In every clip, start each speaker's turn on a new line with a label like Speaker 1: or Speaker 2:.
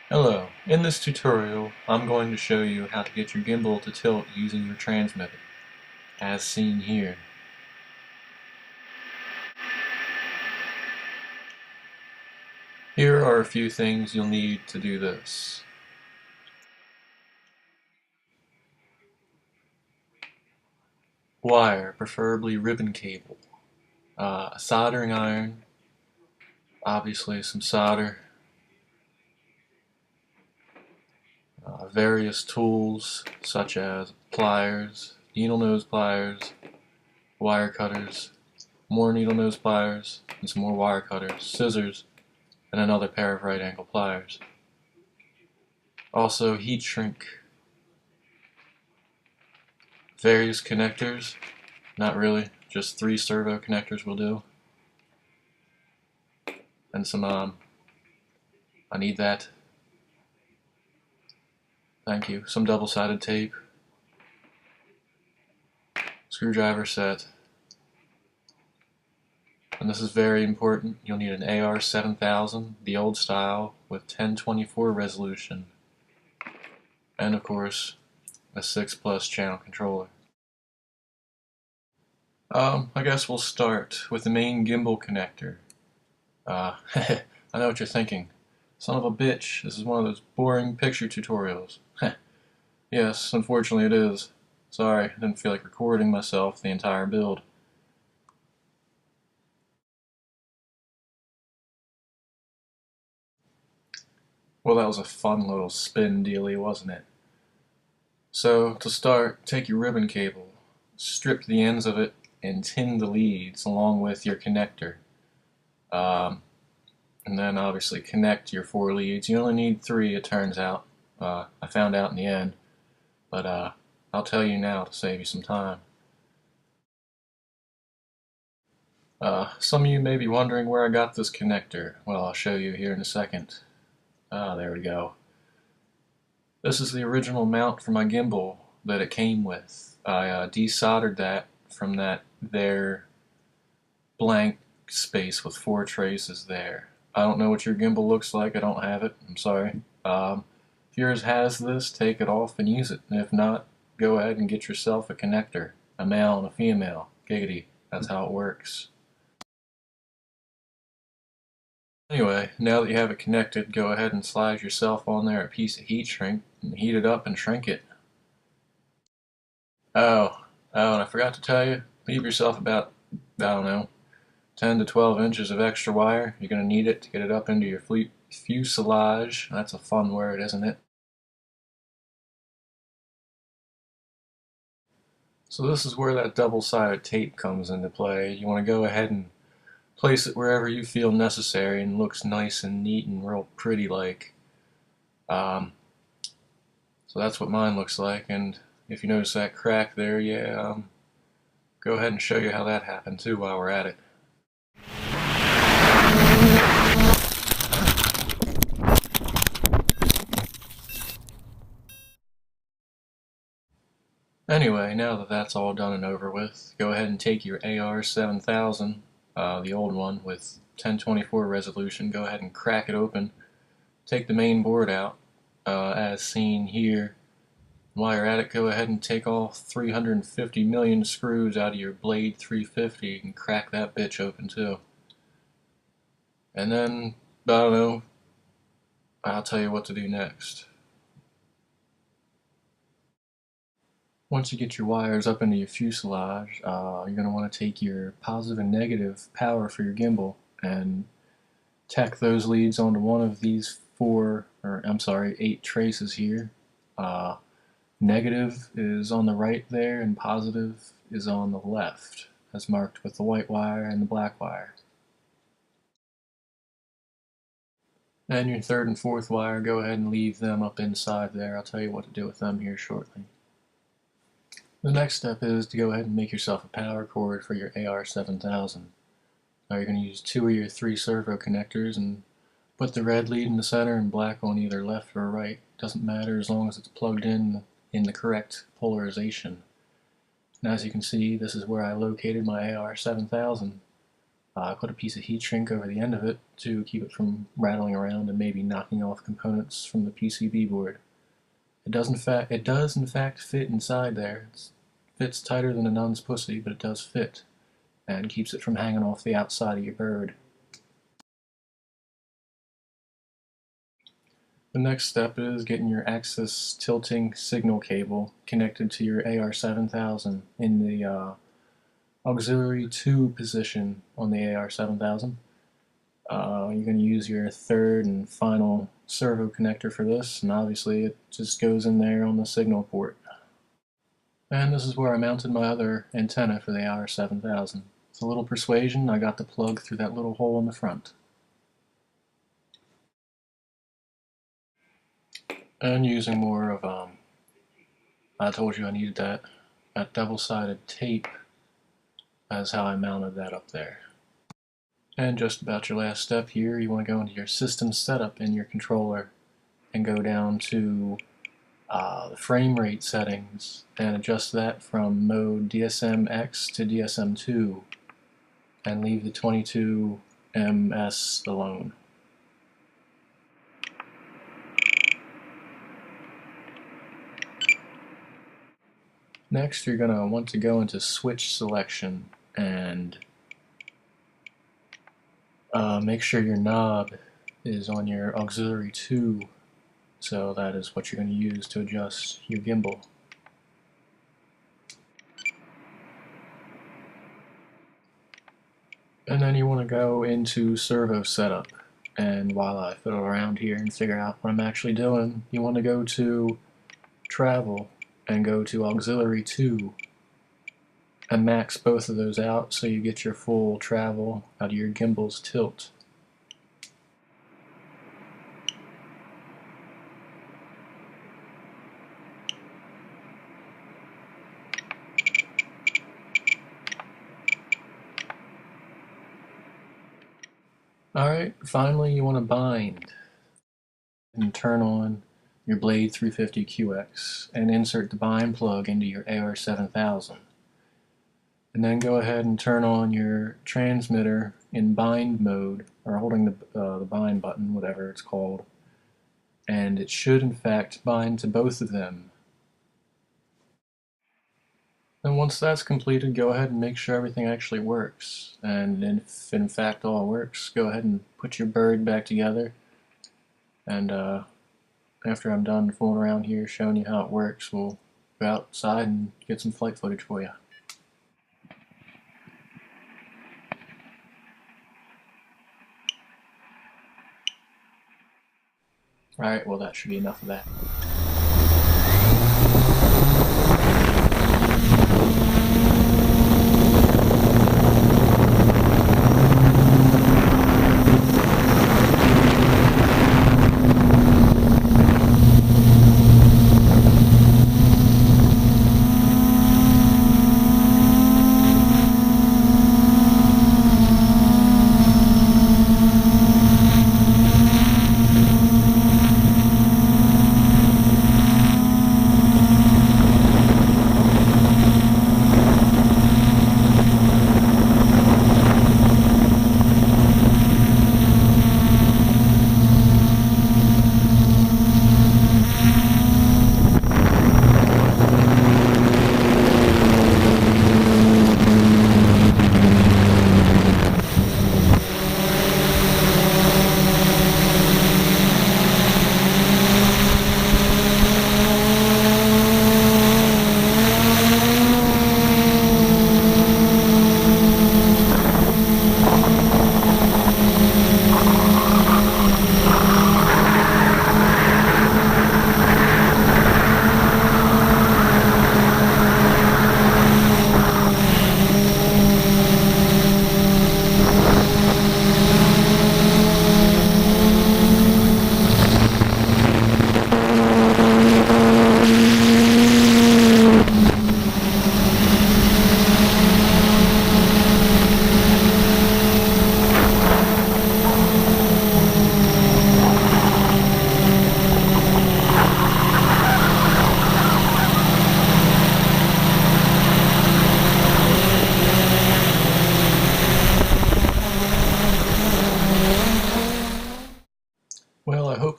Speaker 1: Hello, in this tutorial I'm going to show you how to get your gimbal to tilt using your transmitter, as seen here. Here are a few things you'll need to do this. Wire, preferably ribbon cable, a soldering iron, obviously some solder, various tools such as pliers, needle nose pliers, wire cutters, more needle nose pliers, and some more wire cutters, scissors, and another pair of right angle pliers. Also heat shrink, various connectors, not really, just 3 servo connectors will do, and some, I need that, thank you, some double-sided tape, screwdriver set, and this is very important, you'll need an AR-7000, the old style, with 1024 resolution, and of course, a 6+ channel controller. I guess we'll start with the main gimbal connector. I know what you're thinking. Son of a bitch, this is one of those boring picture tutorials. Yes, unfortunately it is. Sorry, I didn't feel like recording myself the entire build. Well, that was a fun little spin dealy, wasn't it? So, to start, take your ribbon cable, strip the ends of it, and tin the leads along with your connector. And then obviously connect your 4 leads. You only need 3, it turns out. I found out in the end, but I'll tell you now to save you some time. Some of you may be wondering where I got this connector. Well, I'll show you here in a second. There we go. This is the original mount for my gimbal that it came with. I desoldered that from that there blank space with 4 traces there. I don't know what your gimbal looks like. I don't have it. I'm sorry. If yours has this, take it off and use it. And if not, go ahead and get yourself a connector. A male and a female. Giggity. That's how it works. Anyway, now that you have it connected, go ahead and slide yourself on there a piece of heat shrink and heat it up and shrink it. Oh, and I forgot to tell you, leave yourself about, I don't know, 10 to 12 inches of extra wire. You're going to need it to get it up into your fuselage. That's a fun word, isn't it? So this is where that double-sided tape comes into play. You want to go ahead and place it wherever you feel necessary and looks nice and neat and real pretty like. So that's what mine looks like, and if you notice that crack there, yeah, go ahead and show you how that happened too while we're at it. Anyway, now that that's all done and over with, go ahead and take your AR-7000, the old one with 1024 resolution, go ahead and crack it open, take the main board out, as seen here. While you're at it, go ahead and take all 350 million screws out of your Blade 350 and crack that bitch open too. And then, I don't know, I'll tell you what to do next. Once you get your wires up into your fuselage, you're going to want to take your positive and negative power for your gimbal and tack those leads onto one of these 8 traces here. Negative is on the right there and positive is on the left, as marked with the white wire and the black wire. And your third and fourth wire, go ahead and leave them up inside there. I'll tell you what to do with them here shortly. The next step is to go ahead and make yourself a power cord for your AR7000. Now you're going to use 2 of your 3 servo connectors and put the red lead in the center and black on either left or right. Doesn't matter as long as it's plugged in the correct polarization. And as you can see, this is where I located my AR7000. I put a piece of heat shrink over the end of it to keep it from rattling around and maybe knocking off components from the PCB board. It does in fact fit inside there. It fits tighter than a nun's pussy, but it does fit, and keeps it from hanging off the outside of your bird. The next step is getting your axis tilting signal cable connected to your AR7000 in the auxiliary 2 position on the AR7000. You're going to use your third and final servo connector for this, and obviously it just goes in there on the signal port. And this is where I mounted my other antenna for the AR7000. With a little persuasion, I got the plug through that little hole in the front. And using more of, I told you I needed that double-sided tape. That's how I mounted that up there. And just about your last step here, you want to go into your system setup in your controller and go down to the frame rate settings and adjust that from mode DSM-X to DSM-2 and leave the 22 ms alone. Next, you're going to want to go into switch selection and make sure your knob is on your auxiliary 2, so that is what you're going to use to adjust your gimbal. And then you want to go into servo setup, and while I fiddle around here and figure out what I'm actually doing, you want to go to travel and go to auxiliary 2 and max both of those out so you get your full travel out of your gimbal's tilt. Alright, finally you want to bind and turn on your Blade 350QX and insert the bind plug into your AR7000. And then go ahead and turn on your transmitter in bind mode, or holding the bind button, whatever it's called, and it should in fact bind to both of them. And once that's completed, go ahead and make sure everything actually works. And if in fact all works, go ahead and put your bird back together. And after I'm done fooling around here showing you how it works, we'll go outside and get some flight footage for you. Alright, well that should be enough of that.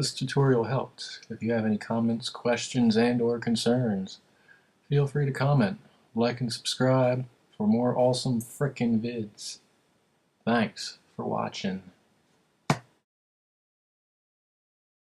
Speaker 1: this tutorial helped. If you have any comments, questions, and or concerns, feel free to comment, like, and subscribe for more awesome frickin' vids. Thanks for watching.